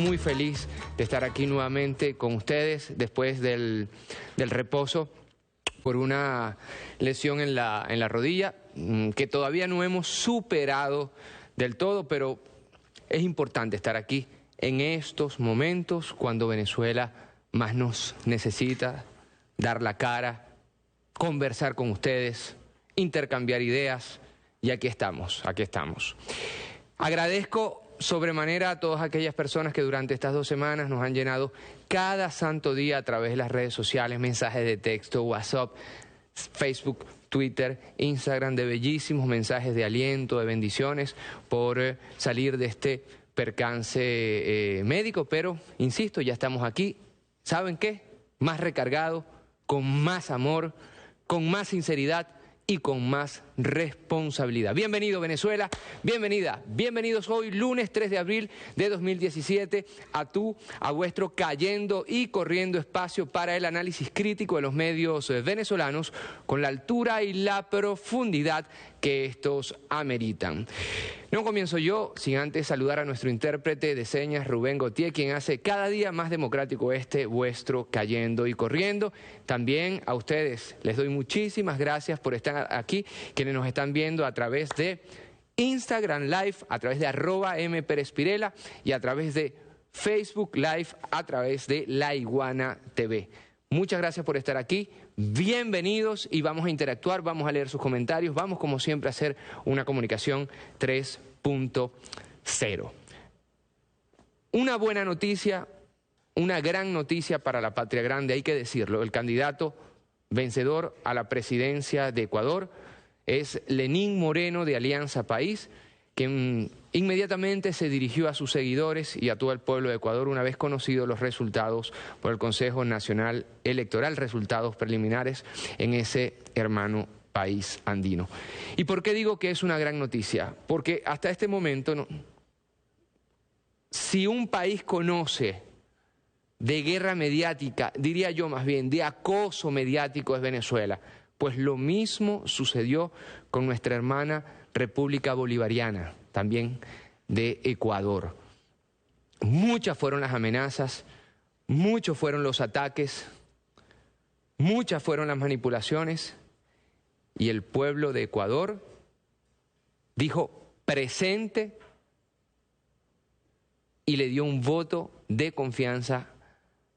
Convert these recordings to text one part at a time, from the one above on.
muy feliz de estar aquí nuevamente con ustedes después del reposo por una lesión en la rodilla que todavía no hemos superado del todo, pero es importante estar aquí en estos momentos cuando Venezuela más nos necesita, dar la cara, conversar con ustedes, intercambiar ideas, y aquí estamos, aquí estamos. Agradezco sobremanera a todas aquellas personas que durante estas 2 semanas nos han llenado cada santo día a través de las redes sociales, mensajes de texto, WhatsApp, Facebook, Twitter, Instagram, de bellísimos mensajes de aliento, de bendiciones por salir de este percance médico, pero insisto, ya estamos aquí. ¿Saben qué? Más recargado, con más amor, con más sinceridad y con más responsabilidad. Bienvenido Venezuela, bienvenida, bienvenidos hoy lunes 3 de abril de 2017 a vuestro Cayendo y Corriendo espacio para el análisis crítico de los medios venezolanos con la altura y la profundidad que estos ameritan. No comienzo yo sin antes saludar a nuestro intérprete de señas, Rubén Gautier, quien hace cada día más democrático vuestro Cayendo y Corriendo. También a ustedes les doy muchísimas gracias por estar aquí, quienes nos están viendo a través de Instagram Live, a través de @mperezpirela y a través de Facebook Live, a través de La Iguana TV. Muchas gracias por estar aquí, bienvenidos y vamos a interactuar, vamos a leer sus comentarios, vamos como siempre a hacer una comunicación 3.0. Una buena noticia, una gran noticia para la patria grande, hay que decirlo. El candidato vencedor a la presidencia de Ecuador es Lenín Moreno de Alianza País, quien inmediatamente se dirigió a sus seguidores y a todo el pueblo de Ecuador una vez conocidos los resultados por el Consejo Nacional Electoral, resultados preliminares en ese hermano país andino. ¿Y por qué digo que es una gran noticia? Porque hasta este momento, si un país conoce de guerra mediática, diría yo más bien, de acoso mediático es Venezuela, pues lo mismo sucedió con nuestra hermana República Bolivariana, también de Ecuador. Muchas fueron las amenazas, muchos fueron los ataques, muchas fueron las manipulaciones, y el pueblo de Ecuador dijo presente y le dio un voto de confianza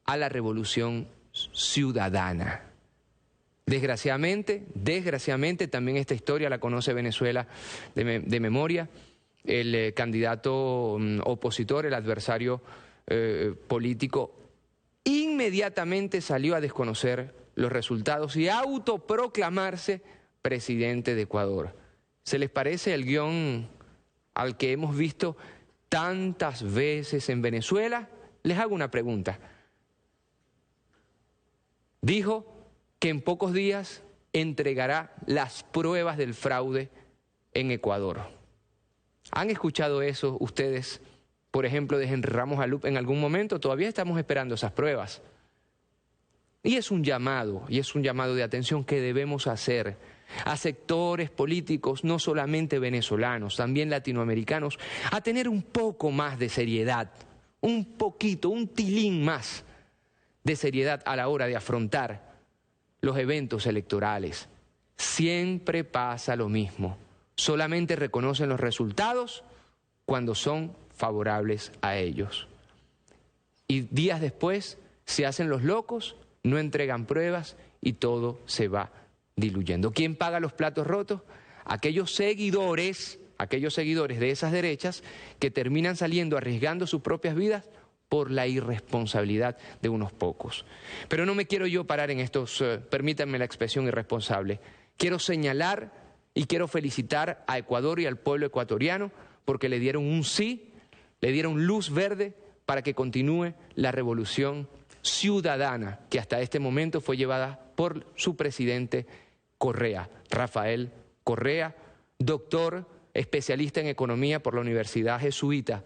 a la revolución ciudadana. Desgraciadamente, también esta historia la conoce Venezuela de memoria. El candidato opositor, el adversario político, inmediatamente salió a desconocer los resultados y a autoproclamarse presidente de Ecuador. ¿Se les parece el guión al que hemos visto tantas veces en Venezuela? Les hago una pregunta. Dijo que en pocos días entregará las pruebas del fraude en Ecuador. ¿Han escuchado eso ustedes, por ejemplo, de Henry Ramos Alup en algún momento? Todavía estamos esperando esas pruebas. Y es un llamado de atención que debemos hacer a sectores políticos, no solamente venezolanos, también latinoamericanos, a tener un poco más de seriedad, un poquito, un tilín más de seriedad a la hora de afrontar los eventos electorales. Siempre pasa lo mismo. Solamente reconocen los resultados cuando son favorables a ellos. Y días después se hacen los locos, no entregan pruebas y todo se va diluyendo. ¿Quién paga los platos rotos? Aquellos seguidores de esas derechas que terminan saliendo arriesgando sus propias vidas por la irresponsabilidad de unos pocos. Pero no me quiero yo parar en estos, permítanme la expresión irresponsable. Quiero señalar y quiero felicitar a Ecuador y al pueblo ecuatoriano porque le dieron un sí, le dieron luz verde para que continúe la revolución ciudadana que hasta este momento fue llevada por su presidente Correa, Rafael Correa, doctor, especialista en economía por la Universidad Jesuita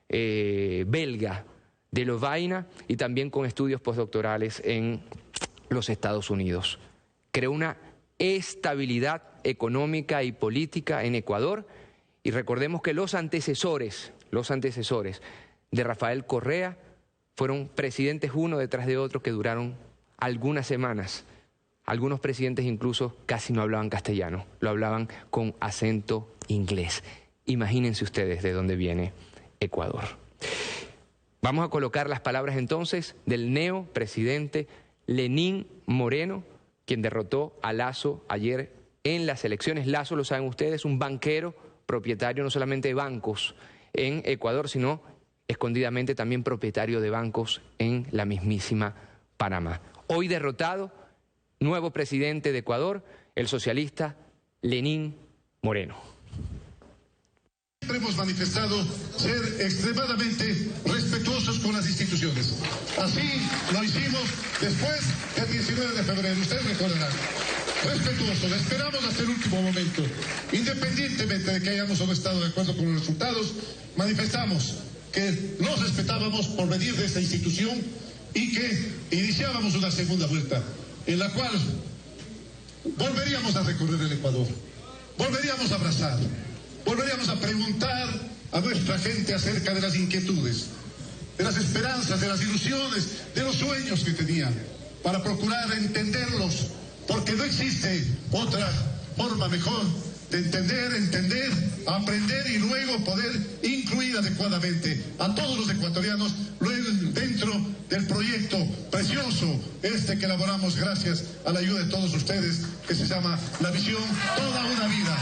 belga de Lovaina y también con estudios postdoctorales en los Estados Unidos. Creó una estabilidad económica y política en Ecuador y recordemos que los antecesores de Rafael Correa, fueron presidentes uno detrás de otro que duraron algunas semanas. Algunos presidentes incluso casi no hablaban castellano, lo hablaban con acento inglés. Imagínense ustedes de dónde viene Ecuador. Vamos a colocar las palabras entonces del neopresidente Lenín Moreno, quien derrotó a Lasso ayer en las elecciones. Lasso, lo saben ustedes, un banquero propietario no solamente de bancos en Ecuador, sino escondidamente también propietario de bancos en la mismísima Panamá. Hoy derrotado, nuevo presidente de Ecuador, el socialista Lenín Moreno. Siempre hemos manifestado ser extremadamente respetuosos con las instituciones. Así lo hicimos después del 19 de febrero, ustedes recordarán. Respetuosos, esperamos hasta el último momento. Independientemente de que hayamos o no estado de acuerdo con los resultados, manifestamos que nos respetábamos por venir de esta institución y que iniciábamos una segunda vuelta, en la cual volveríamos a recorrer el Ecuador, volveríamos a abrazar, volveríamos a preguntar a nuestra gente acerca de las inquietudes, de las esperanzas, de las ilusiones, de los sueños que tenían, para procurar entenderlos, porque no existe otra forma mejor de entender, aprender y luego poder incluir adecuadamente a todos los ecuatorianos luego dentro del proyecto precioso que elaboramos gracias a la ayuda de todos ustedes, que se llama La Visión Toda una Vida.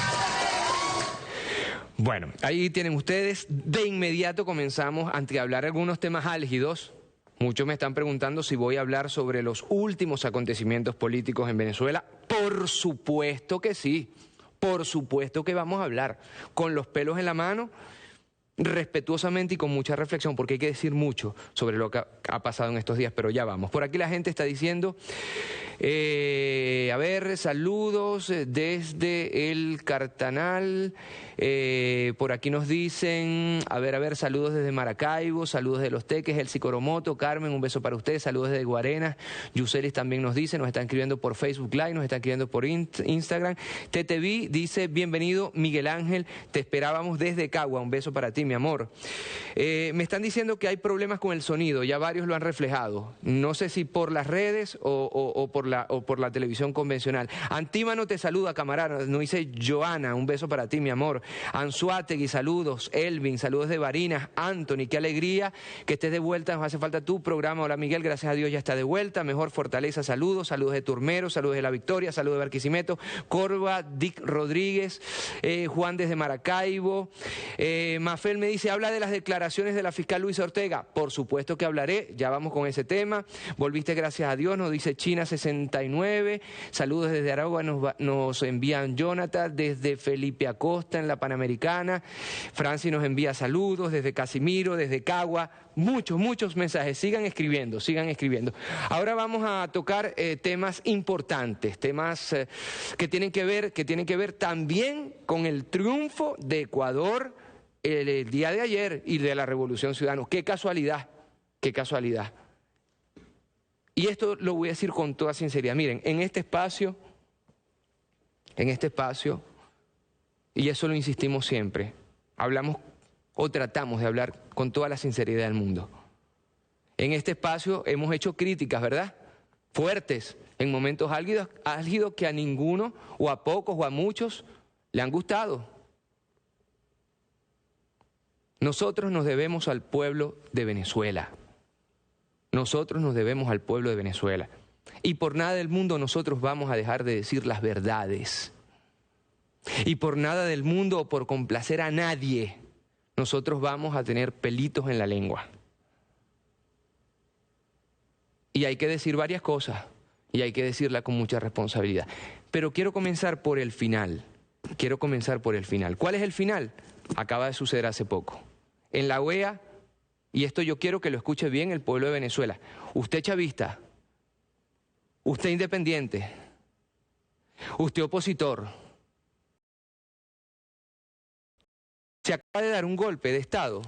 Bueno, ahí tienen ustedes. De inmediato comenzamos ante hablar algunos temas álgidos. Muchos me están preguntando si voy a hablar sobre los últimos acontecimientos políticos en Venezuela. Por supuesto que sí. Por supuesto que vamos a hablar, con los pelos en la mano, respetuosamente y con mucha reflexión, porque hay que decir mucho sobre lo que ha pasado en estos días, pero ya vamos. Por aquí la gente está diciendo, a ver, saludos desde el Cartanal, por aquí nos dicen, a ver, saludos desde Maracaibo, saludos de Los Teques, El Sicoromoto, Carmen, un beso para ustedes, saludos desde Guarenas, Yuselis también nos dice, nos está escribiendo por Facebook Live, nos está escribiendo por Instagram, TTV dice, bienvenido Miguel Ángel, te esperábamos desde Cagua, un beso para ti mi amor. Me están diciendo que hay problemas con el sonido, ya varios lo han reflejado, no sé si por las redes o por la televisión convencional. Antímano te saluda, camarada, nos dice Joana, un beso para ti mi amor. Anzuategui, saludos. Elvin, saludos de Barinas. Anthony, qué alegría que estés de vuelta, nos hace falta tu programa. Hola Miguel, gracias a Dios ya está de vuelta. Mejor fortaleza, saludos. Saludos de Turmero, saludos de La Victoria, saludos de Barquisimeto. Corva, Dick Rodríguez, Juan desde Maracaibo. Mafel me dice, habla de las declaraciones de la fiscal Luisa Ortega. Por supuesto que hablaré, ya vamos con ese tema. Volviste gracias a Dios, nos dice China 69. Saludos desde Aragua, nos envían Jonathan, desde Felipe Acosta en la Panamericana. Francis nos envía saludos desde Casimiro, desde Cagua. Muchos mensajes. Sigan escribiendo. Ahora vamos a tocar temas importantes, temas que tienen que ver también con el triunfo de Ecuador el día de ayer y de la Revolución Ciudadana. Qué casualidad. Y esto lo voy a decir con toda sinceridad. Miren, en este espacio, y eso lo insistimos siempre, hablamos o tratamos de hablar con toda la sinceridad del mundo. En este espacio hemos hecho críticas, ¿verdad? Fuertes, en momentos álgidos que a ninguno, o a pocos, o a muchos, le han gustado. Nosotros nos debemos al pueblo de Venezuela. Y por nada del mundo nosotros vamos a dejar de decir las verdades. Y por nada del mundo o por complacer a nadie, nosotros vamos a tener pelitos en la lengua. Y hay que decir varias cosas, y hay que decirla con mucha responsabilidad. Pero quiero comenzar por el final. ¿Cuál es el final? Acaba de suceder hace poco. En la OEA, y esto yo quiero que lo escuche bien el pueblo de Venezuela, usted chavista, usted independiente, usted opositor, se acaba de dar un golpe de Estado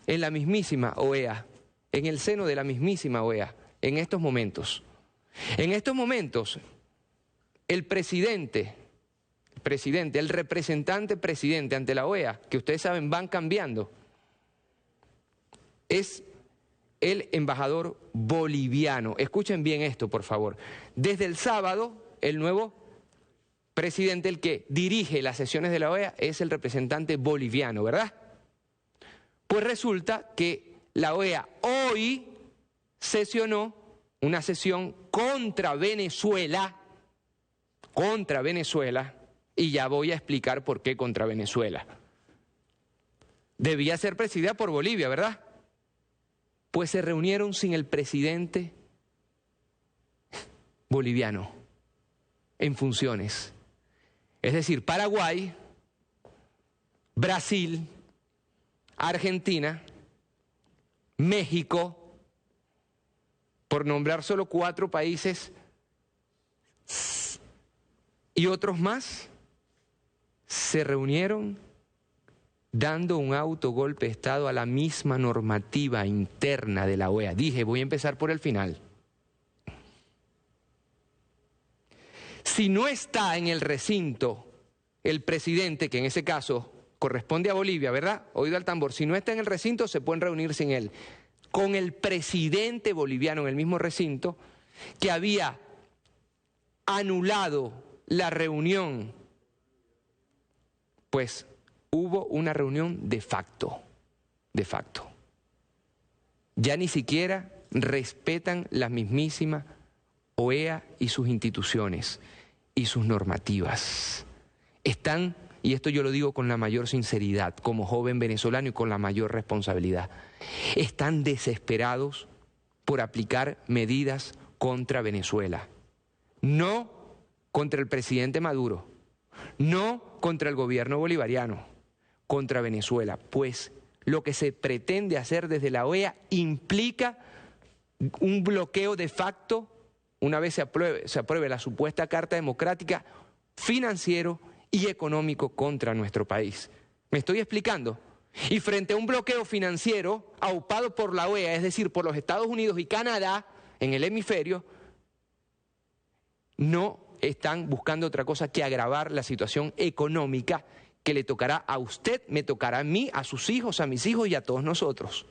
en la mismísima OEA, en el seno de la mismísima OEA, en estos momentos. En estos momentos, el representante presidente ante la OEA, que ustedes saben van cambiando, es el embajador boliviano. Escuchen bien esto, por favor. Desde el sábado, el nuevo presidente, el que dirige las sesiones de la OEA, es el representante boliviano, ¿verdad? Pues resulta que la OEA hoy sesionó una sesión contra Venezuela, y ya voy a explicar por qué contra Venezuela. Debía ser presidida por Bolivia, ¿verdad? Pues se reunieron sin el presidente boliviano en funciones. Es decir, Paraguay, Brasil, Argentina, México, por nombrar solo 4 países, y otros más, se reunieron dando un autogolpe de Estado a la misma normativa interna de la OEA. Dije, voy a empezar por el final. Si no está en el recinto el presidente, que en ese caso corresponde a Bolivia, ¿verdad? Oído al tambor, si no está en el recinto se pueden reunir sin él. Con el presidente boliviano en el mismo recinto, que había anulado la reunión, pues hubo una reunión de facto. Ya ni siquiera respetan la mismísima OEA y sus instituciones y sus normativas. Están, y esto yo lo digo con la mayor sinceridad, como joven venezolano y con la mayor responsabilidad, están desesperados por aplicar medidas contra Venezuela. No contra el presidente Maduro, no contra el gobierno bolivariano, contra Venezuela, pues lo que se pretende hacer desde la OEA implica un bloqueo de facto, una vez se apruebe la supuesta Carta Democrática, financiero y económico contra nuestro país. ¿Me estoy explicando? Y frente a un bloqueo financiero aupado por la OEA, es decir, por los Estados Unidos y Canadá en el hemisferio, no están buscando otra cosa que agravar la situación económica que le tocará a usted, me tocará a mí, a sus hijos, a mis hijos y a todos nosotros.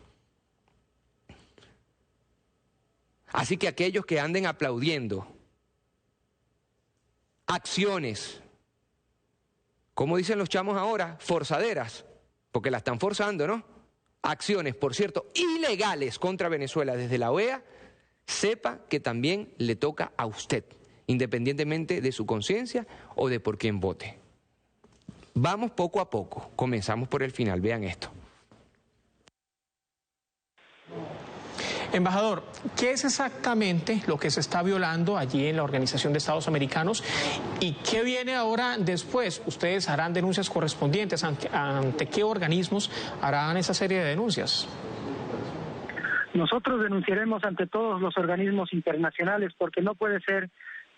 Así que aquellos que anden aplaudiendo acciones, como dicen los chamos ahora, forzaderas, porque la están forzando, ¿no? Acciones, por cierto, ilegales contra Venezuela desde la OEA, sepa que también le toca a usted, independientemente de su conciencia o de por quién vote. Vamos poco a poco, comenzamos por el final, vean esto. Embajador, ¿qué es exactamente lo que se está violando allí en la Organización de Estados Americanos y qué viene ahora después? ¿Ustedes harán denuncias correspondientes? ¿Ante qué organismos harán esa serie de denuncias? Nosotros denunciaremos ante todos los organismos internacionales porque no puede ser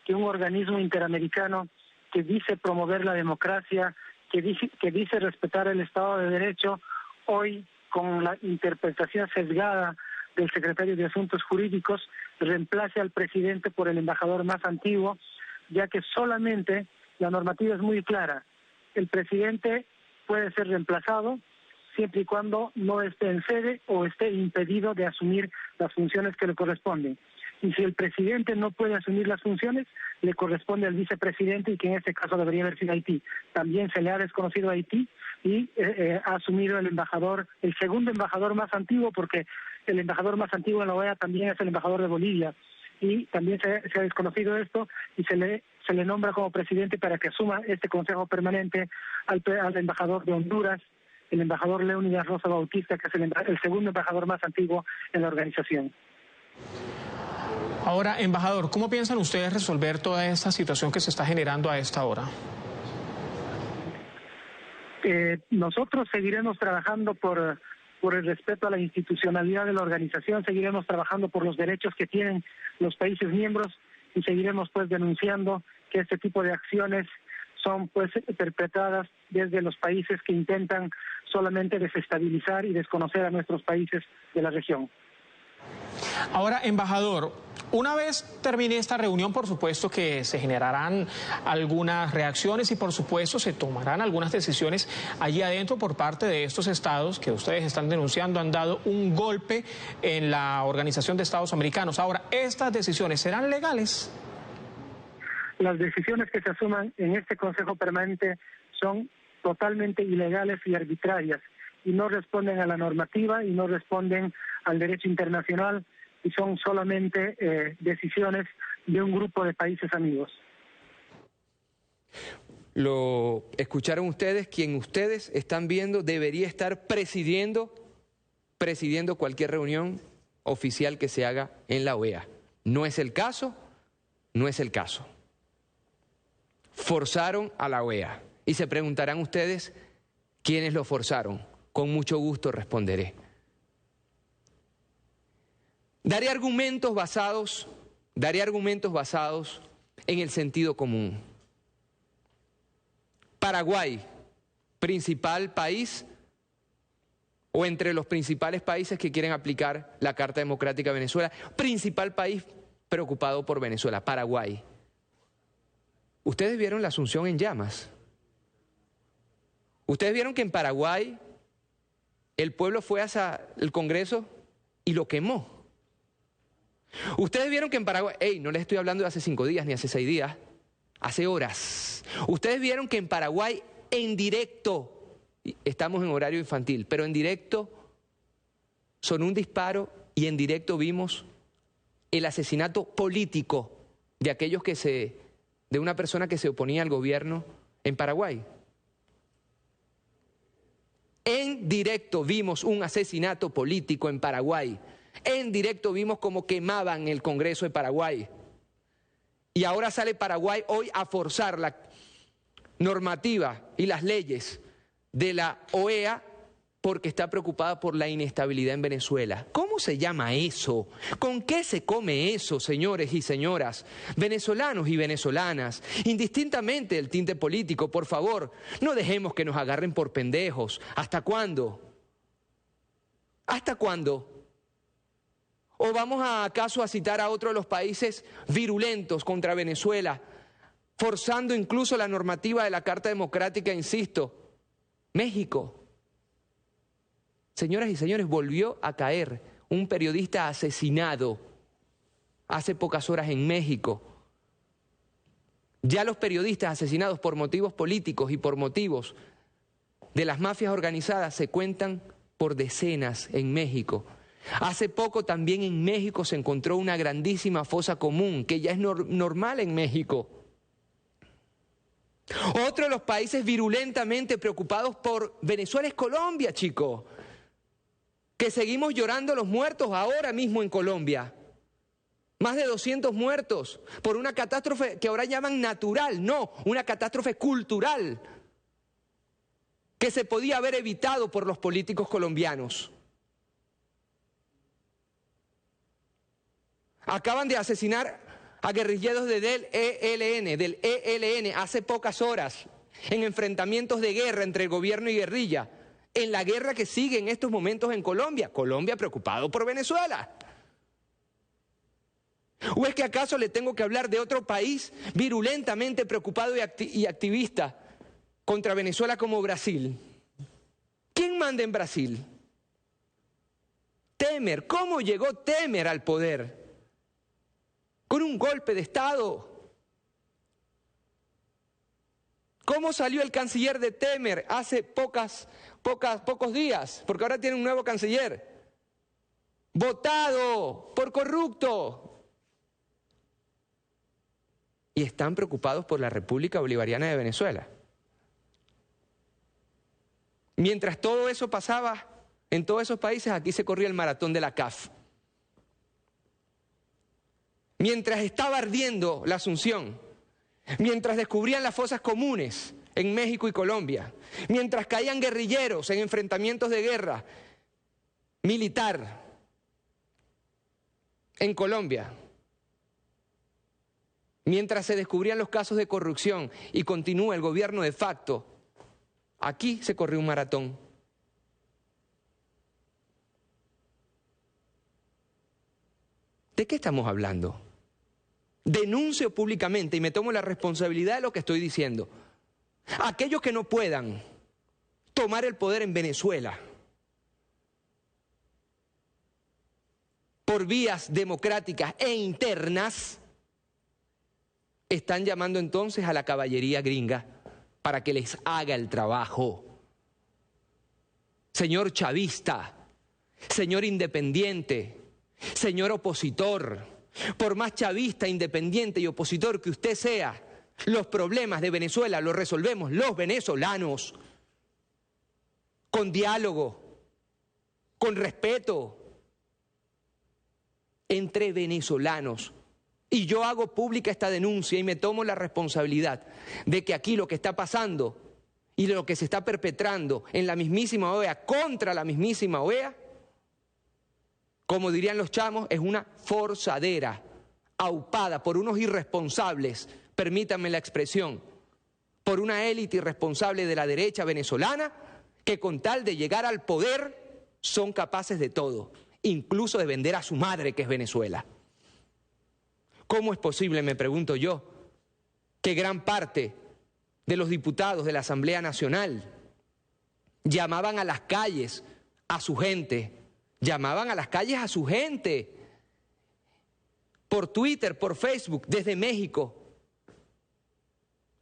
que un organismo interamericano que dice promover la democracia, que dice respetar el Estado de Derecho, hoy con la interpretación sesgada del secretario de Asuntos Jurídicos reemplace al presidente por el embajador más antiguo, ya que solamente la normativa es muy clara. El presidente puede ser reemplazado siempre y cuando no esté en sede o esté impedido de asumir las funciones que le corresponden. Y si el presidente no puede asumir las funciones, le corresponde al vicepresidente, y que en este caso debería haber sido Haití. También se le ha desconocido a Haití y ha asumido el embajador, el segundo embajador más antiguo, porque el embajador más antiguo en la OEA también es el embajador de Bolivia. Y también se ha desconocido esto y se le nombra como presidente para que asuma este consejo permanente al embajador de Honduras, el embajador Leónidas Rosa Bautista, que es el segundo embajador más antiguo en la organización. Ahora, embajador, ¿cómo piensan ustedes resolver toda esta situación que se está generando a esta hora? Nosotros seguiremos trabajando por el respeto a la institucionalidad de la organización, seguiremos trabajando por los derechos que tienen los países miembros y seguiremos denunciando que este tipo de acciones son perpetradas desde los países que intentan solamente desestabilizar y desconocer a nuestros países de la región. Ahora, embajador, Una vez termine esta reunión, por supuesto que se generarán algunas reacciones y por supuesto se tomarán algunas decisiones allí adentro por parte de estos estados que ustedes están denunciando han dado un golpe en la Organización de Estados Americanos. Ahora, ¿estas decisiones serán legales? Las decisiones que se asuman en este Consejo Permanente son totalmente ilegales y arbitrarias y no responden a la normativa y no responden al derecho internacional y son solamente decisiones de un grupo de países amigos. Lo escucharon ustedes, quien ustedes están viendo debería estar presidiendo cualquier reunión oficial que se haga en la OEA. No es el caso, no es el caso. Forzaron a la OEA. Y se preguntarán ustedes, ¿quiénes lo forzaron? Con mucho gusto responderé. Daré argumentos basados en el sentido común. Paraguay, principal país o entre los principales países que quieren aplicar la Carta Democrática de Venezuela, principal país preocupado por Venezuela, Paraguay. Ustedes vieron la Asunción en llamas. Ustedes vieron que en Paraguay el pueblo fue hacia el Congreso y lo quemó. Ustedes vieron que en Paraguay, no les estoy hablando de hace 5 días ni hace 6 días, hace horas. Ustedes vieron que en Paraguay en directo, estamos en horario infantil, pero en directo sonó un disparo y en directo vimos el asesinato político de una persona que se oponía al gobierno en Paraguay. En directo vimos un asesinato político en Paraguay. En directo vimos cómo quemaban el Congreso de Paraguay. Y ahora sale Paraguay hoy a forzar la normativa y las leyes de la OEA porque está preocupada por la inestabilidad en Venezuela. ¿Cómo se llama eso? ¿Con qué se come eso, señores y señoras? Venezolanos y venezolanas, indistintamente del tinte político, por favor, no dejemos que nos agarren por pendejos. ¿Hasta cuándo? ¿Hasta cuándo? ¿O vamos acaso a citar a otro de los países virulentos contra Venezuela, forzando incluso la normativa de la Carta Democrática, insisto? México. Señoras y señores, volvió a caer un periodista asesinado hace pocas horas en México. Ya los periodistas asesinados por motivos políticos y por motivos de las mafias organizadas se cuentan por decenas en México. Hace poco también en México se encontró una grandísima fosa común, que ya es normal en México. Otro de los países virulentamente preocupados por Venezuela es Colombia, chicos. Que seguimos llorando los muertos ahora mismo en Colombia. Más de 200 muertos por una catástrofe que ahora llaman natural, no, una catástrofe cultural que se podía haber evitado por los políticos colombianos. Acaban de asesinar a guerrilleros del ELN, hace pocas horas, en enfrentamientos de guerra entre el gobierno y guerrilla, en la guerra que sigue en estos momentos en Colombia. Colombia preocupado por Venezuela. ¿O es que acaso le tengo que hablar de otro país virulentamente preocupado y activista contra Venezuela como Brasil? ¿Quién manda en Brasil? Temer. ¿Cómo llegó Temer al poder? Con un golpe de Estado. ¿Cómo salió el canciller de Temer hace pocos días? Porque ahora tiene un nuevo canciller. Votado por corrupto. Y están preocupados por la República Bolivariana de Venezuela. Mientras todo eso pasaba en todos esos países, aquí se corría el maratón de la CAF. Mientras estaba ardiendo la Asunción, mientras descubrían las fosas comunes en México y Colombia, mientras caían guerrilleros en enfrentamientos de guerra militar en Colombia, mientras se descubrían los casos de corrupción y continúa el gobierno de facto, aquí se corrió un maratón. ¿De qué estamos hablando? denuncio públicamente y me tomo la responsabilidad de lo que estoy diciendo. Aquellos que no puedan tomar el poder en Venezuela por vías democráticas e internas, están llamando entonces a la caballería gringa para que les haga el trabajo. Señor chavista, señor independiente, señor opositor, por más chavista, independiente y opositor que usted sea, los problemas de Venezuela los resolvemos los venezolanos, con diálogo, con respeto, entre venezolanos. Y yo hago pública esta denuncia y me tomo la responsabilidad de que aquí lo que está pasando y lo que se está perpetrando en la mismísima OEA, contra la mismísima OEA, como dirían los chamos, es una forzadera, aupada por unos irresponsables, permítanme la expresión, por una élite irresponsable de la derecha venezolana, que con tal de llegar al poder son capaces de todo, incluso de vender a su madre, que es Venezuela. ¿Cómo es posible, me pregunto yo, que gran parte de los diputados de la Asamblea Nacional llamaban a las calles a su gente, por Twitter, por Facebook, desde México,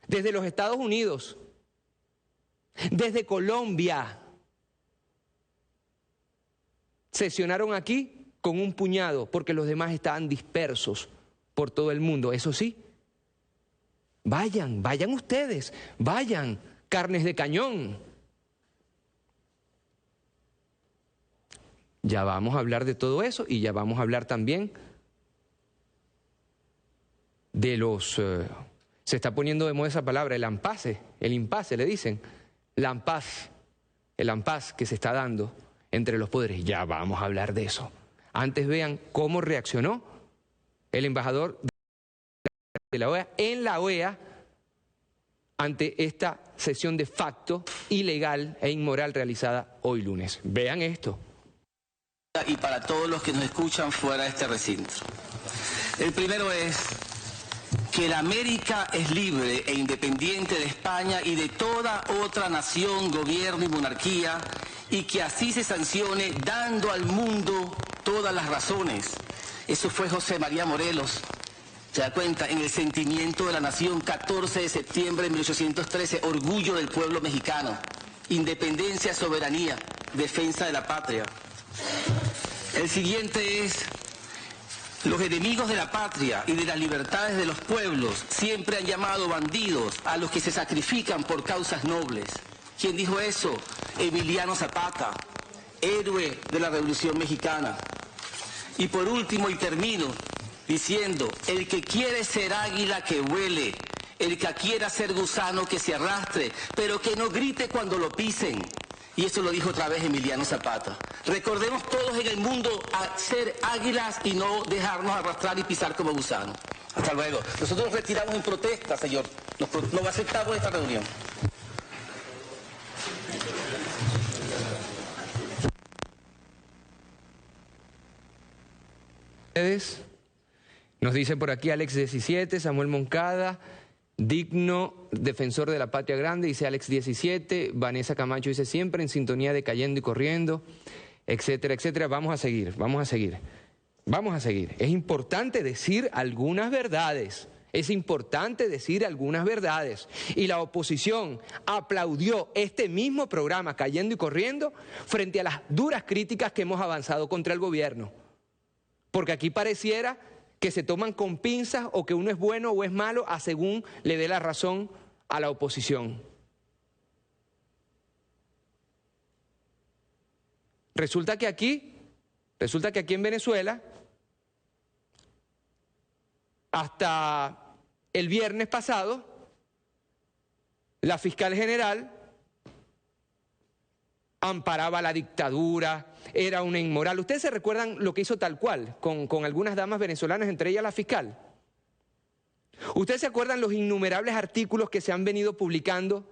desde los Estados Unidos, desde Colombia? Sesionaron aquí con un puñado porque los demás estaban dispersos por todo el mundo. Eso sí, vayan ustedes, vayan, carnes de cañón. Ya vamos a hablar de todo eso y ya vamos a hablar también de los... se está poniendo de moda esa palabra, el impasse le dicen, el impasse que se está dando entre los poderes. Ya vamos a hablar de eso. Antes vean cómo reaccionó el embajador de la OEA en la OEA ante esta sesión de facto ilegal e inmoral realizada hoy lunes. Vean esto. Y para todos los que nos escuchan fuera de este recinto. El primero es que la América es libre e independiente de España y de toda otra nación, gobierno y monarquía, y que así se sancione dando al mundo todas las razones. Eso fue José María Morelos, se da cuenta, en El sentimiento de la nación, 14 de septiembre de 1813, orgullo del pueblo mexicano, independencia, soberanía, defensa de la patria. El siguiente es: los enemigos de la patria y de las libertades de los pueblos siempre han llamado bandidos a los que se sacrifican por causas nobles. ¿Quién dijo eso? Emiliano Zapata, héroe de la Revolución Mexicana. Y por último, y termino diciendo: el que quiere ser águila que vuele, el que quiera ser gusano que se arrastre, pero que no grite cuando lo pisen. Y eso lo dijo otra vez Emiliano Zapata. Recordemos todos en el mundo a ser águilas y no dejarnos arrastrar y pisar como gusanos. Hasta luego. Nosotros nos retiramos en protesta, señor. No aceptamos esta reunión. Nos dice por aquí Alex 17, Samuel Moncada, digno defensor de la patria grande, dice Alex 17, Vanessa Camacho dice siempre en sintonía de Cayendo y Corriendo, etcétera, etcétera. Vamos a seguir. Es importante decir algunas verdades. Y la oposición aplaudió este mismo programa Cayendo y Corriendo frente a las duras críticas que hemos avanzado contra el gobierno. Porque aquí pareciera que se toman con pinzas o que uno es bueno o es malo a según le dé la razón a la oposición. Resulta que aquí en Venezuela, hasta el viernes pasado, la fiscal general amparaba la dictadura, era una inmoral. ¿Ustedes se recuerdan lo que hizo Tal Cual con algunas damas venezolanas, entre ellas la fiscal? ¿Ustedes se acuerdan los innumerables artículos que se han venido publicando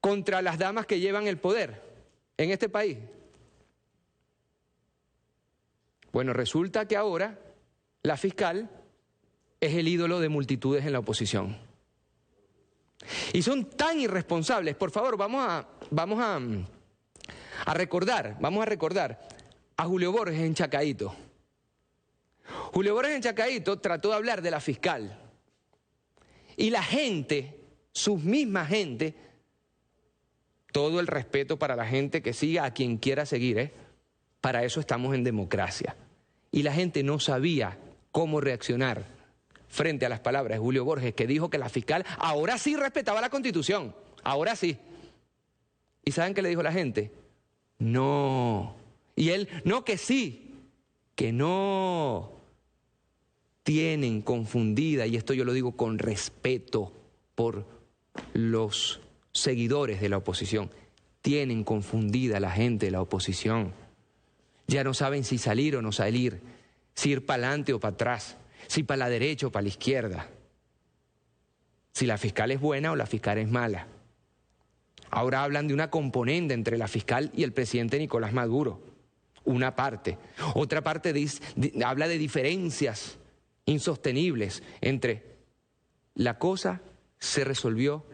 contra las damas que llevan el poder en este país? Bueno, resulta que ahora la fiscal es el ídolo de multitudes en la oposición. Y son tan irresponsables. Por favor, vamos a recordar a Julio Borges en Chacaíto. Julio Borges en Chacaíto trató de hablar de la fiscal. Y la gente, sus mismas gente, todo el respeto para la gente que siga a quien quiera seguir, para eso estamos en democracia. Y la gente no sabía cómo reaccionar frente a las palabras de Julio Borges, que dijo que la fiscal ahora sí respetaba la Constitución, ahora sí. ¿Y saben qué le dijo la gente? No. Y él, no, que sí, que no. Tienen confundida, y esto yo lo digo con respeto por los seguidores de la oposición, tienen confundida la gente de la oposición. Ya no saben si salir o no salir, si ir para adelante o para atrás, si para la derecha o para la izquierda, si la fiscal es buena o la fiscal es mala. Ahora hablan de una componente entre la fiscal y el presidente Nicolás Maduro, una parte. Otra parte habla de diferencias insostenibles entre la cosa se resolvió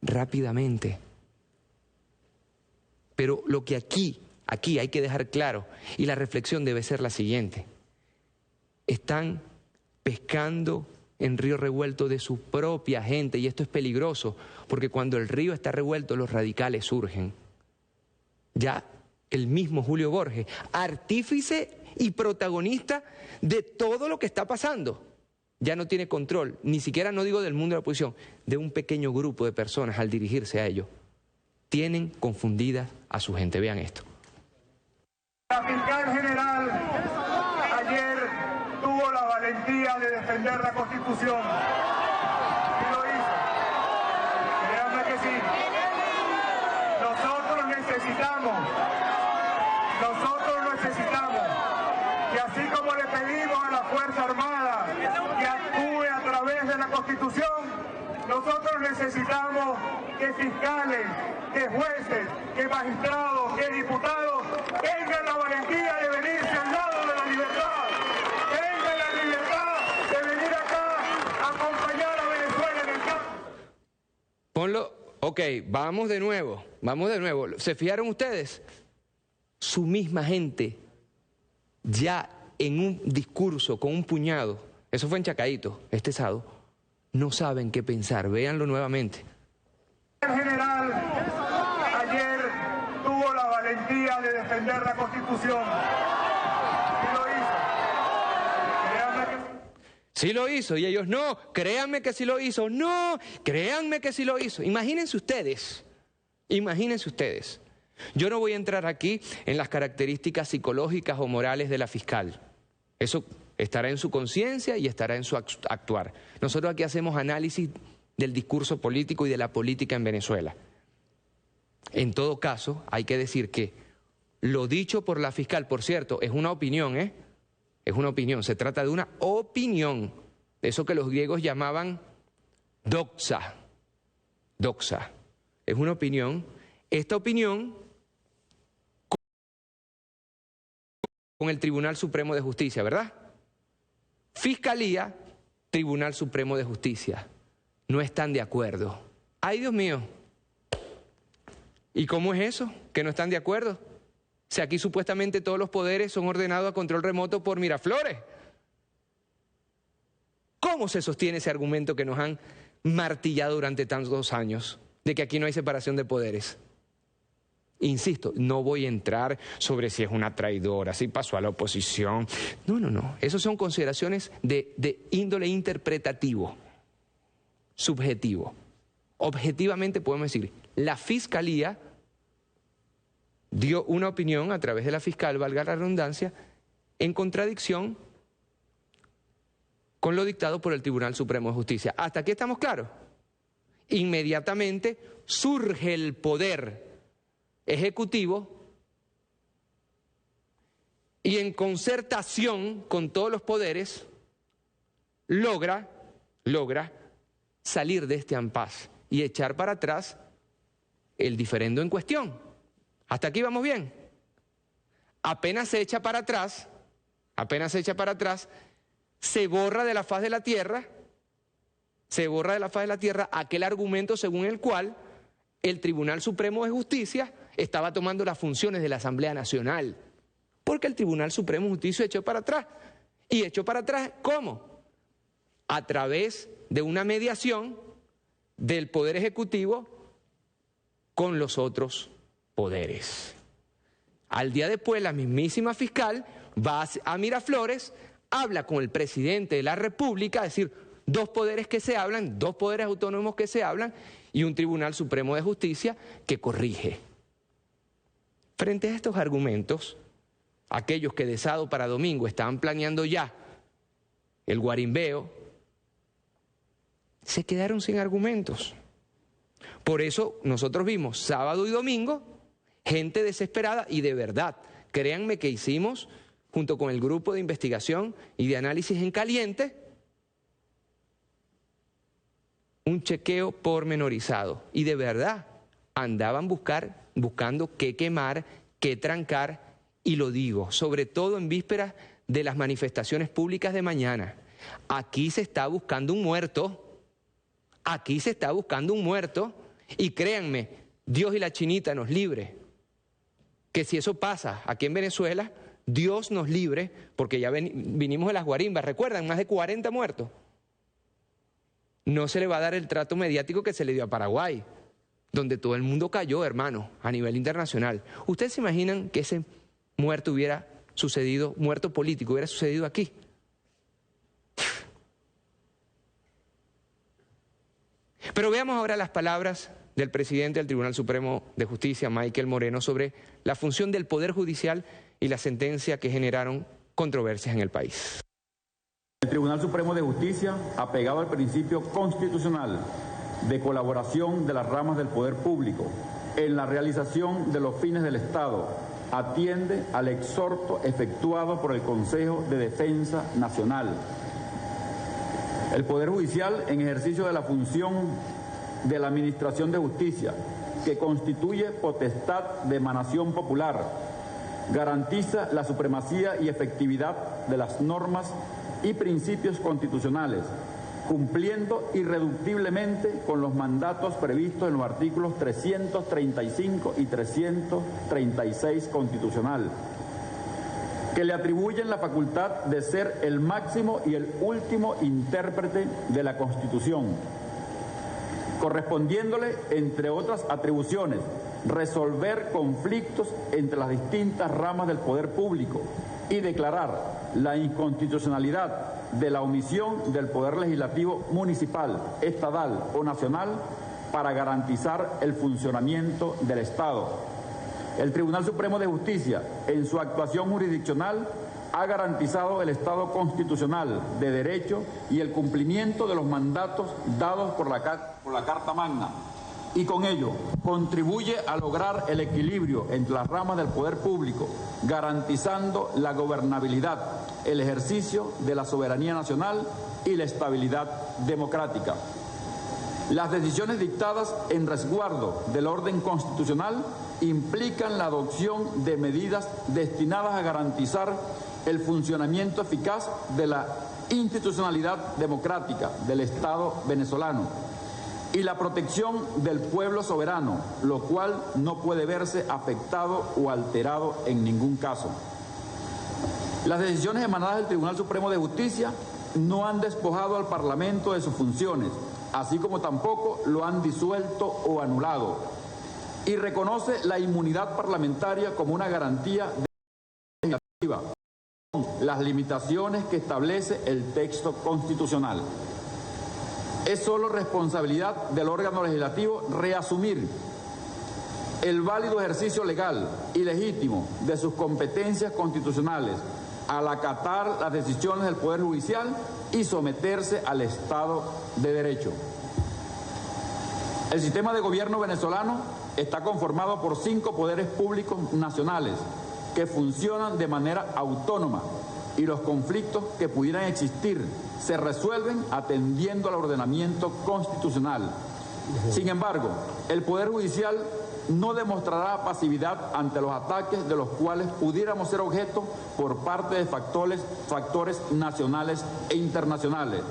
rápidamente. Pero lo que aquí hay que dejar claro, y la reflexión debe ser la siguiente: están pescando en río revuelto de su propia gente, y esto es peligroso, porque cuando el río está revuelto los radicales surgen. Ya el mismo Julio Borges, artífice y protagonista de todo lo que está pasando, ya no tiene control, ni siquiera, no digo del mundo de la oposición, de un pequeño grupo de personas al dirigirse a ellos. Tienen confundida a su gente. Vean esto. La fiscal general ayer tuvo la valentía de defender la Constitución. Y lo hizo. Créanme que sí. Nosotros necesitamos que, así como le pedimos a la Fuerza Armada que actúe a través de la Constitución, nosotros necesitamos que fiscales, que jueces, que magistrados, que diputados tengan la valentía de venirse al lado de la libertad, tengan la libertad de venir acá a acompañar a Venezuela en el campo. Ponlo, ok, vamos de nuevo. ¿Se fijaron ustedes? Su misma gente, ya en un discurso con un puñado, eso fue en Chacaíto, este sábado, no saben qué pensar. Véanlo nuevamente. El general ayer tuvo la valentía de defender la Constitución. Y lo hizo. Créanme que sí lo hizo, y ellos no, créanme que sí lo hizo, no, créanme que sí lo hizo. Imagínense ustedes. Yo no voy a entrar aquí en las características psicológicas o morales de la fiscal. Eso estará en su conciencia y estará en su actuar. Nosotros aquí hacemos análisis del discurso político y de la política en Venezuela. En todo caso, hay que decir que lo dicho por la fiscal, por cierto, es una opinión, es una opinión, se trata de una opinión, de eso que los griegos llamaban doxa, es una opinión. Esta opinión con el Tribunal Supremo de Justicia, ¿verdad? Fiscalía, Tribunal Supremo de Justicia, no están de acuerdo. ¡Ay, Dios mío! ¿Y cómo es eso? ¿Que no están de acuerdo? Si aquí supuestamente todos los poderes son ordenados a control remoto por Miraflores. ¿Cómo se sostiene ese argumento que nos han martillado durante tantos años, de que aquí no hay separación de poderes? Insisto, no voy a entrar sobre si es una traidora, si pasó a la oposición. No. Esas son consideraciones de índole interpretativo, subjetivo. Objetivamente podemos decir, la Fiscalía dio una opinión a través de la fiscal, valga la redundancia, en contradicción con lo dictado por el Tribunal Supremo de Justicia. ¿Hasta aquí estamos claros? Inmediatamente surge el poder ejecutivo y en concertación con todos los poderes logra salir de este impasse y echar para atrás el diferendo en cuestión. ¿Hasta aquí vamos bien? Apenas se echa para atrás, apenas se echa para atrás, se borra de la faz de la tierra, aquel argumento según el cual el Tribunal Supremo de Justicia estaba tomando las funciones de la Asamblea Nacional, porque el Tribunal Supremo de Justicia echó para atrás. ¿Y echó para atrás cómo? A través de una mediación del Poder Ejecutivo con los otros poderes. Al día después, la mismísima fiscal va a Miraflores, habla con el presidente de la República, es decir, dos poderes que se hablan, dos poderes autónomos que se hablan y un Tribunal Supremo de Justicia que corrige. Frente a estos argumentos, aquellos que de sábado para domingo estaban planeando ya el guarimbeo, se quedaron sin argumentos. Por eso nosotros vimos sábado y domingo gente desesperada y de verdad, créanme que hicimos, junto con el grupo de investigación y de análisis en caliente, un chequeo pormenorizado. Y de verdad andaban buscando qué quemar, qué trancar, y lo digo, sobre todo en vísperas de las manifestaciones públicas de mañana. Aquí se está buscando un muerto. Y créanme, Dios y la chinita nos libre. Que si eso pasa aquí en Venezuela, Dios nos libre, porque ya vinimos de las guarimbas, recuerdan, más de 40 muertos. No se le va a dar el trato mediático que se le dio a Paraguay, donde todo el mundo cayó, hermano, a nivel internacional. ¿Ustedes se imaginan que ese muerto hubiera sucedido, muerto político, hubiera sucedido aquí? Pero veamos ahora las palabras del presidente del Tribunal Supremo de Justicia, Michael Moreno, sobre la función del Poder Judicial y la sentencia que generaron controversias en el país. El Tribunal Supremo de Justicia, apegado al principio constitucional de colaboración de las ramas del poder público en la realización de los fines del Estado, atiende al exhorto efectuado por el Consejo de Defensa Nacional. El Poder Judicial, en ejercicio de la función de la Administración de Justicia, que constituye potestad de emanación popular, garantiza la supremacía y efectividad de las normas y principios constitucionales, cumpliendo irreductiblemente con los mandatos previstos en los artículos 335 y 336 constitucional, que le atribuyen la facultad de ser el máximo y el último intérprete de la Constitución, correspondiéndole, entre otras atribuciones, resolver conflictos entre las distintas ramas del poder público y declarar la inconstitucionalidad de la omisión del Poder Legislativo municipal, estatal o nacional para garantizar el funcionamiento del Estado. El Tribunal Supremo de Justicia, en su actuación jurisdiccional, ha garantizado el Estado constitucional de derecho y el cumplimiento de los mandatos dados por la Carta Magna, y con ello contribuye a lograr el equilibrio entre las ramas del poder público, garantizando la gobernabilidad, el ejercicio de la soberanía nacional y la estabilidad democrática. Las decisiones dictadas en resguardo del orden constitucional implican la adopción de medidas destinadas a garantizar el funcionamiento eficaz de la institucionalidad democrática del Estado venezolano y la protección del pueblo soberano, lo cual no puede verse afectado o alterado en ningún caso. Las decisiones emanadas del Tribunal Supremo de Justicia no han despojado al Parlamento de sus funciones, así como tampoco lo han disuelto o anulado, y reconoce la inmunidad parlamentaria como una garantía legislativa, con las limitaciones que establece el texto constitucional. Es solo responsabilidad del órgano legislativo reasumir el válido ejercicio legal y legítimo de sus competencias constitucionales al acatar las decisiones del Poder Judicial y someterse al Estado de Derecho. El sistema de gobierno venezolano está conformado por 5 poderes públicos nacionales que funcionan de manera autónoma y los conflictos que pudieran existir se resuelven atendiendo al ordenamiento constitucional Sin embargo, el Poder Judicial no demostrará pasividad ante los ataques de los cuales pudiéramos ser objeto por parte de factores nacionales e internacionales,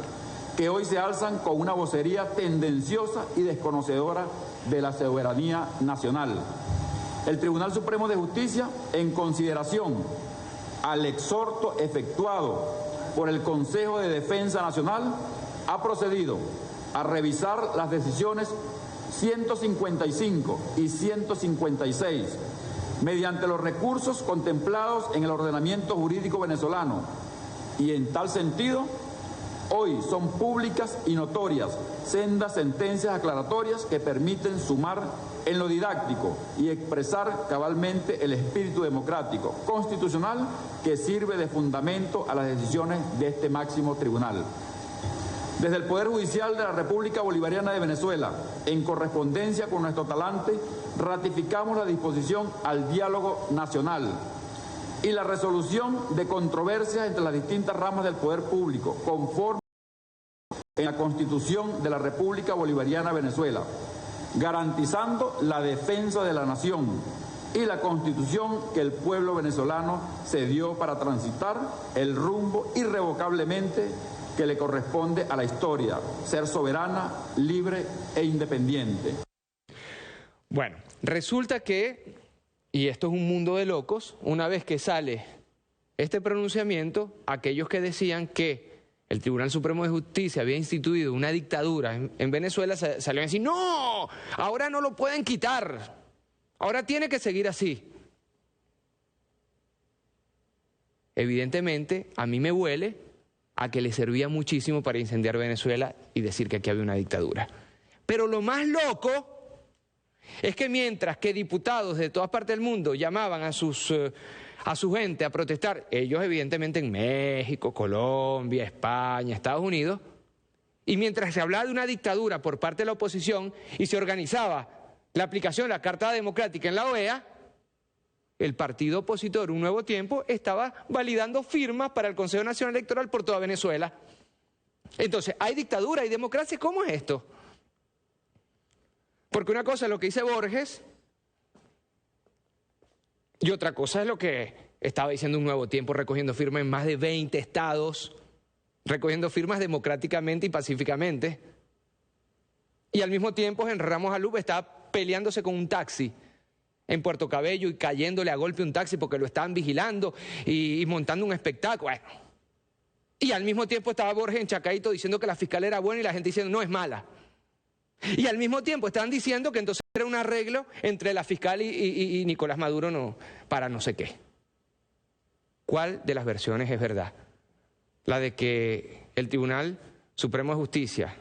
que hoy se alzan con una vocería tendenciosa y desconocedora de la soberanía nacional. El Tribunal Supremo de Justicia, en consideración al exhorto efectuado por el Consejo de Defensa Nacional, ha procedido a revisar las decisiones 155 y 156 mediante los recursos contemplados en el ordenamiento jurídico venezolano, y en tal sentido hoy son públicas y notorias sendas sentencias aclaratorias que permiten sumar en lo didáctico y expresar cabalmente el espíritu democrático constitucional que sirve de fundamento a las decisiones de este máximo tribunal. Desde el Poder Judicial de la República Bolivariana de Venezuela, en correspondencia con nuestro talante, ratificamos la disposición al diálogo nacional y la resolución de controversias entre las distintas ramas del poder público, conforme en la Constitución de la República Bolivariana de Venezuela, garantizando la defensa de la nación y la Constitución que el pueblo venezolano se dio para transitar el rumbo irrevocablemente que le corresponde a la historia, ser soberana, libre e independiente. Bueno, resulta que, y esto es un mundo de locos, una vez que sale este pronunciamiento, aquellos que decían que el Tribunal Supremo de Justicia había instituido una dictadura en Venezuela salieron a decir, ¡no! Ahora no lo pueden quitar, ahora tiene que seguir así. Evidentemente, a mí me huele a que le servía muchísimo para incendiar Venezuela y decir que aquí había una dictadura. Pero lo más loco es que mientras que diputados de todas partes del mundo llamaban a su gente a protestar, ellos evidentemente en México, Colombia, España, Estados Unidos, y mientras se hablaba de una dictadura por parte de la oposición y se organizaba la aplicación de la Carta Democrática en la OEA, el partido opositor Un Nuevo Tiempo estaba validando firmas para el Consejo Nacional Electoral por toda Venezuela. Entonces, ¿hay dictadura, hay democracia? ¿Cómo es esto? Porque una cosa es lo que dice Borges y otra cosa es lo que estaba diciendo Un Nuevo Tiempo, recogiendo firmas en más de 20 estados, recogiendo firmas democráticamente y pacíficamente. Y al mismo tiempo, Henry Ramos Alup estaba peleándose con un taxi en Puerto Cabello y cayéndole a golpe un taxi porque lo estaban vigilando y montando un espectáculo. Bueno. Y al mismo tiempo estaba Borges en Chacaito diciendo que la fiscal era buena y la gente diciendo no, es mala. Y al mismo tiempo estaban diciendo que entonces era un arreglo entre la fiscal y Nicolás Maduro no, para no sé qué. ¿Cuál de las versiones es verdad? La de que el Tribunal Supremo de Justicia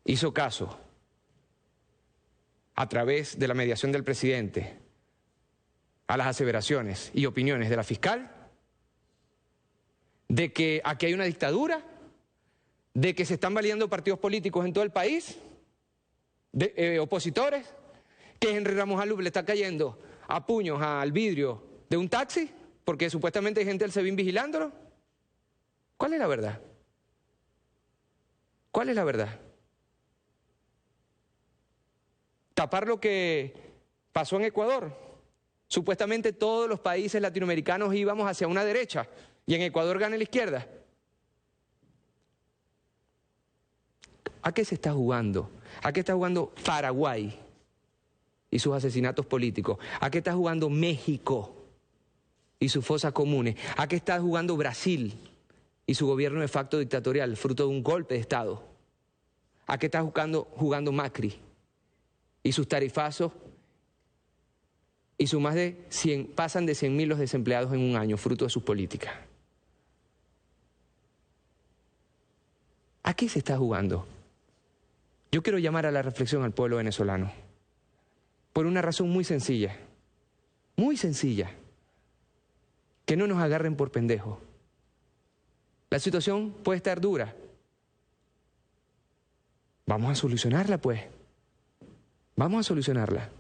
hizo caso a través de la mediación del presidente a las aseveraciones y opiniones de la fiscal, de que aquí hay una dictadura, de que se están validando partidos políticos en todo el país, de opositores, que Henry Ramos Alup le está cayendo a puños al vidrio de un taxi, porque supuestamente hay gente del SEBIN vigilándolo. ¿Cuál es la verdad? ¿Cuál es la verdad? Tapar lo que pasó en Ecuador. Supuestamente todos los países latinoamericanos íbamos hacia una derecha y en Ecuador gana la izquierda. ¿A qué se está jugando? ¿A qué está jugando Paraguay y sus asesinatos políticos? ¿A qué está jugando México y sus fosas comunes? ¿A qué está jugando Brasil y su gobierno de facto dictatorial, fruto de un golpe de Estado? ¿A qué está jugando Macri y sus tarifazos y sus más de 100, pasan de 100.000 los desempleados en un año, fruto de sus políticas? ¿A qué se está jugando? Yo quiero llamar a la reflexión al pueblo venezolano, por una razón muy sencilla, que no nos agarren por pendejos. La situación puede estar dura. Vamos a solucionarla, pues. Vamos a solucionarla.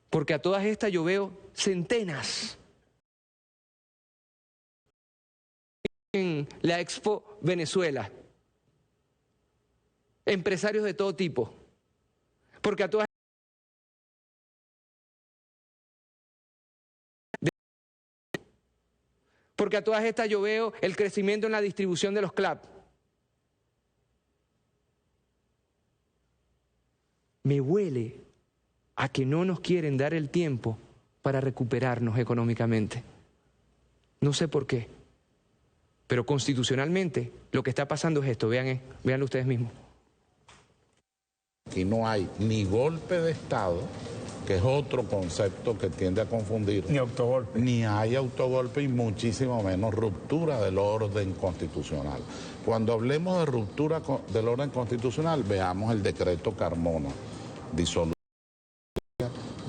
Porque a todas estas yo veo centenas en la Expo Venezuela. empresarios de todo tipo, porque a todas estas yo veo el crecimiento en la distribución de los CLAP. Me huele a que no nos quieren dar el tiempo para recuperarnos económicamente. No sé por qué, pero constitucionalmente lo que está pasando es esto, véanlo ustedes mismos. Aquí no hay ni golpe de Estado, que es otro concepto que tiende a confundir. Ni autogolpe. Ni hay autogolpe y muchísimo menos ruptura del orden constitucional. Cuando hablemos de ruptura del orden constitucional, veamos el decreto Carmona,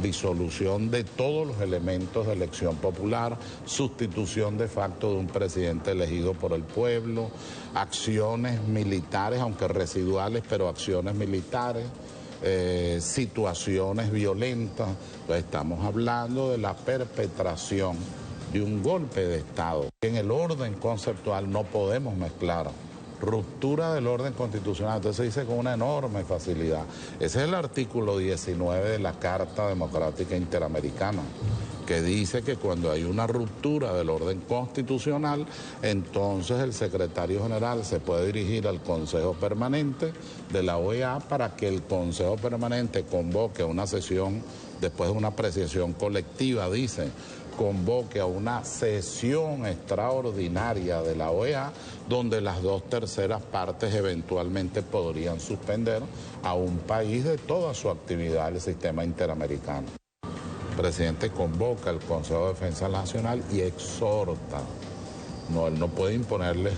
disolución de todos los elementos de elección popular, sustitución de facto de un presidente elegido por el pueblo, acciones militares, aunque residuales, pero acciones militares, situaciones violentas. Pues estamos hablando de la perpetración de un golpe de Estado. En el orden conceptual no podemos mezclar ruptura del orden constitucional, entonces se dice con una enorme facilidad. Ese es el artículo 19 de la Carta Democrática Interamericana, que dice que cuando hay una ruptura del orden constitucional, entonces el secretario general se puede dirigir al Consejo Permanente de la OEA para que el Consejo Permanente convoque una sesión, después de una apreciación colectiva, dice, convoque a una sesión extraordinaria de la OEA, donde las 2/3 partes eventualmente podrían suspender a un país de toda su actividad del sistema interamericano. El presidente convoca al Consejo de Defensa Nacional y exhorta. No, él no puede imponerle,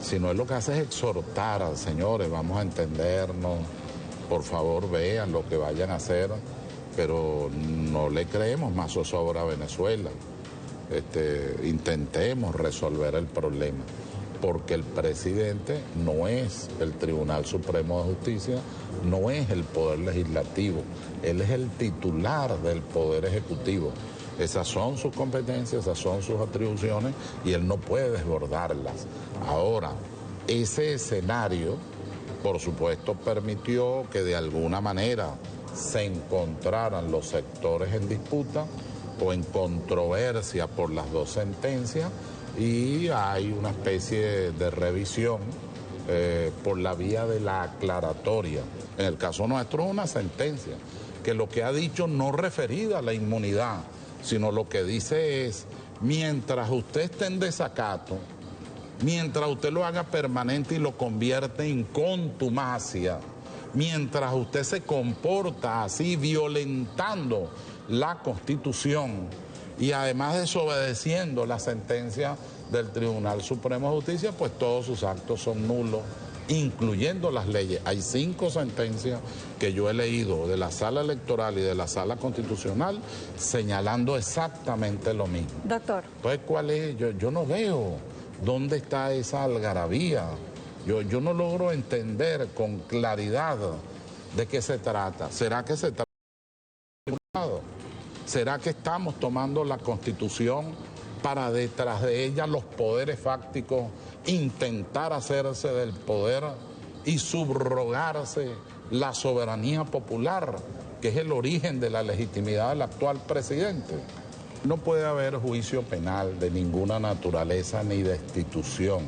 sino él lo que hace es exhortar a señores, vamos a entendernos, por favor vean lo que vayan a hacer, pero no le creemos más zozobra a Venezuela. Intentemos resolver el problema, porque el presidente no es el Tribunal Supremo de Justicia, no es el Poder Legislativo, él es el titular del Poder Ejecutivo. Esas son sus competencias, esas son sus atribuciones y él no puede desbordarlas. Ahora, ese escenario, por supuesto, permitió que de alguna manera se encontraran los sectores en disputa o en controversia por las dos sentencias y hay una especie de revisión por la vía de la aclaratoria. En el caso nuestro es una sentencia que lo que ha dicho no referida a la inmunidad, sino lo que dice es, mientras usted esté en desacato, mientras usted lo haga permanente y lo convierte en contumacia, mientras usted se comporta así, violentando la Constitución y además desobedeciendo la sentencia del Tribunal Supremo de Justicia, pues todos sus actos son nulos, incluyendo las leyes. Hay 5 sentencias que yo he leído de la Sala Electoral y de la Sala Constitucional señalando exactamente lo mismo. Doctor. Entonces, ¿cuál es? Yo no veo dónde está esa algarabía. Yo no logro entender con claridad de qué se trata. ¿Será que se trata de un... ¿Será que estamos tomando la Constitución para detrás de ella los poderes fácticos intentar hacerse del poder y subrogarse la soberanía popular, que es el origen de la legitimidad del actual presidente? No puede haber juicio penal de ninguna naturaleza ni destitución,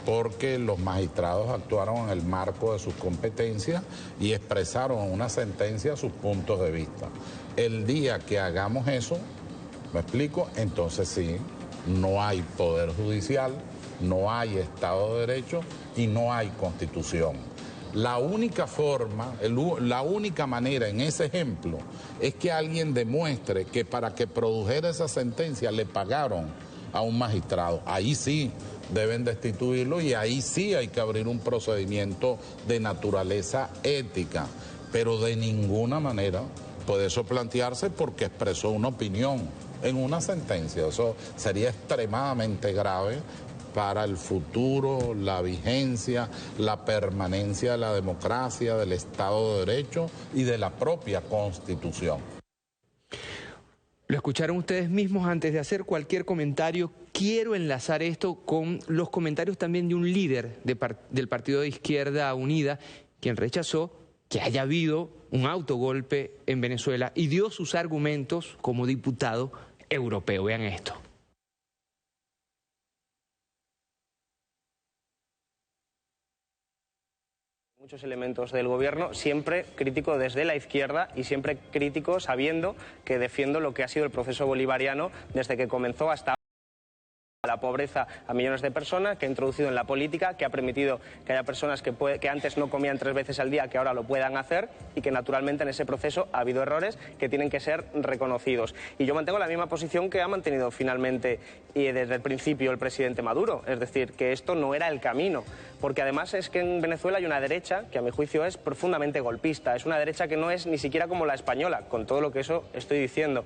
porque los magistrados actuaron en el marco de sus competencias y expresaron en una sentencia sus puntos de vista. El día que hagamos eso, ¿me explico? Entonces sí, no hay poder judicial, no hay Estado de Derecho y no hay Constitución. La única forma, la única manera en ese ejemplo es que alguien demuestre que para que produjera esa sentencia le pagaron a un magistrado. Ahí sí deben destituirlo y ahí sí hay que abrir un procedimiento de naturaleza ética, pero de ninguna manera puede eso plantearse porque expresó una opinión en una sentencia. Eso sería extremadamente grave para el futuro, la vigencia, la permanencia de la democracia, del Estado de Derecho y de la propia Constitución. Lo escucharon ustedes mismos. Antes de hacer cualquier comentario, quiero enlazar esto con los comentarios también de un líder del Partido de Izquierda Unida, quien rechazó que haya habido un autogolpe en Venezuela y dio sus argumentos como diputado europeo. Vean esto. Muchos elementos del gobierno, siempre crítico desde la izquierda y siempre crítico sabiendo que defiendo lo que ha sido el proceso bolivariano desde que comenzó hasta la pobreza a millones de personas, que ha introducido en la política, que ha permitido que haya personas que antes no comían 3 veces al día, que ahora lo puedan hacer, y que naturalmente en ese proceso ha habido errores que tienen que ser reconocidos. Y yo mantengo la misma posición que ha mantenido finalmente y desde el principio el presidente Maduro, es decir, que esto no era el camino, porque además es que en Venezuela hay una derecha que a mi juicio es profundamente golpista, es una derecha que no es ni siquiera como la española, con todo lo que eso estoy diciendo.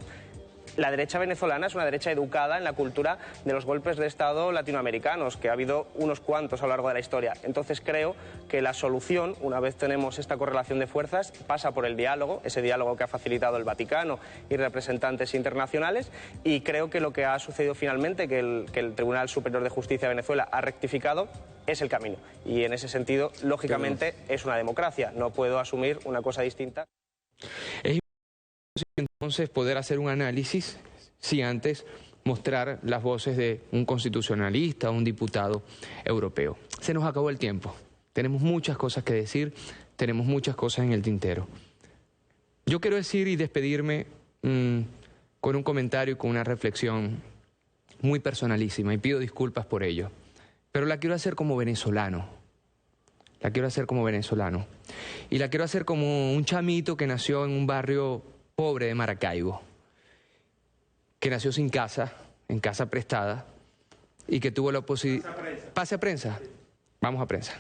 La derecha venezolana es una derecha educada en la cultura de los golpes de Estado latinoamericanos, que ha habido unos cuantos a lo largo de la historia. Entonces creo que la solución, una vez tenemos esta correlación de fuerzas, pasa por el diálogo, ese diálogo que ha facilitado el Vaticano y representantes internacionales, y creo que lo que ha sucedido finalmente, que el Tribunal Superior de Justicia de Venezuela ha rectificado, es el camino. Y en ese sentido, lógicamente, es una democracia. No puedo asumir una cosa distinta. Entonces poder hacer un análisis si antes mostrar las voces de un constitucionalista o un diputado europeo. Se nos acabó el tiempo. Tenemos muchas cosas que decir, tenemos muchas cosas en el tintero. Yo quiero decir y despedirme con un comentario y con una reflexión muy personalísima y pido disculpas por ello. Pero la quiero hacer como venezolano. La quiero hacer como venezolano. Y la quiero hacer como un chamito que nació en un barrio pobre de Maracaibo, que nació sin casa, en casa prestada, y que tuvo la posibilidad... ¿Pase a prensa? Vamos a prensa.